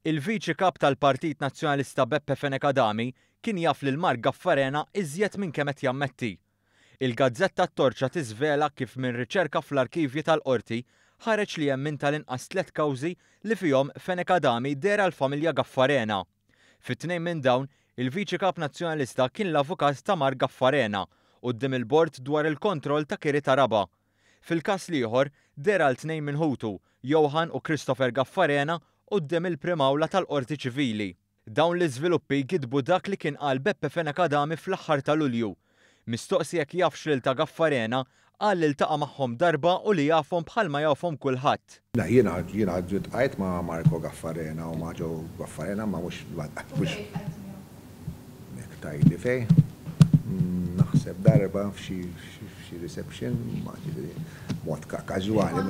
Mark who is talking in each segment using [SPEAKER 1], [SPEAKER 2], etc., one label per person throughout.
[SPEAKER 1] Il-Viċi Kap tal-Partit Nazzjonalista Beppe Fenekadami kien jaf lil Mark Gaffarena iżjed minn kemm qed jammetti. Il-Gazzetta t-Torċa tiżvela kif minn riċerka fl-arkivji tal-qorti ħareġ li hemm minn tal-inqas 3 kawżi li fihom Fenekadami dera l-familja Gaffarena. Fit-tnejn minn dawn, il-Viċi Kap Nazzjonalista kien l-avukat ta' Mark Gaffarena quddiem il-bord dwar il-kontroll ta' Kiri ta' Raba. Fil-każ ieħor dera l-tnejn minħutu, Johan u Christopher Gaffarena, quddiem il-Prim Awla tal-Qorti Ċivili. Dawn l-iżviluppi gidbu dak li kien qal Beppe Fenekadami fl-aħħar ta' Lulju. Mistoqsi jekk jafx lil ta' Gaffarena, qal li ltaqa' magħhom darba u li jafhom bħalma jafhom kulħadd.
[SPEAKER 2] Jiena ġitqajt ma' Marco Gaffarena u ma' Joe Gaffarena ma' mhux nek tajli fej. Naħseb darba f'xi reception ma' ġifieri mod każwali.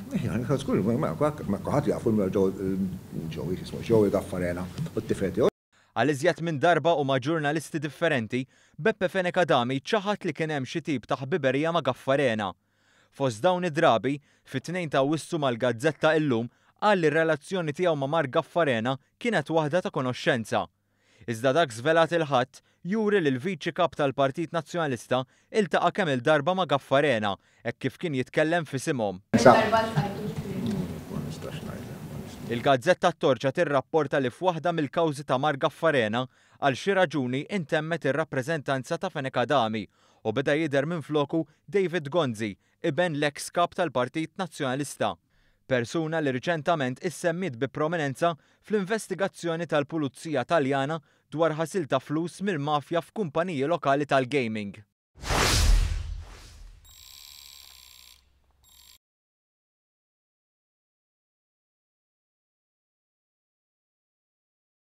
[SPEAKER 2] Skur, ma' kuħat jafu Joe Gaffarena u t-tifreti.
[SPEAKER 1] Għal iżjed minn darba u ma' ġurnalisti differenti, Beppe Fenekadami ċaħat li kien hemm xi tip ta' ħbiberija ma' Gaffarena. Fost dawn id-drabi, fit-2 ta' Awwissu mal-Gazzetta Illum qal li r-relazzjoni tiegħu ma' Mark Gaffarena kienet waħda ta' konoxxenza. Iżda dak żvelat il-ħadd juri li l-Viċi Kap tal-Partit Nazzjonalista iltaqa' kemm il-darba ma' Gaffarena hekk kif kien jitkellem f'isimhom. Il-Gazzetta t-Torċa tirrapporta li f'waħda mill-kawżi ta' Mark Gaffarena għal xi raġuni intemmet ir-rappreżentanza ta' Fenekadami u beda jidher minfloku David Gonzi, iben l-eks kap tal-Partit Nazzjonalista. Persuna li riċentament issemmit bi prominenza fl-investigazzjoni tal-Pulizija Taljana dwar ħasil ta' flus mill-mafja f'kumpaniji lokali tal-gaming.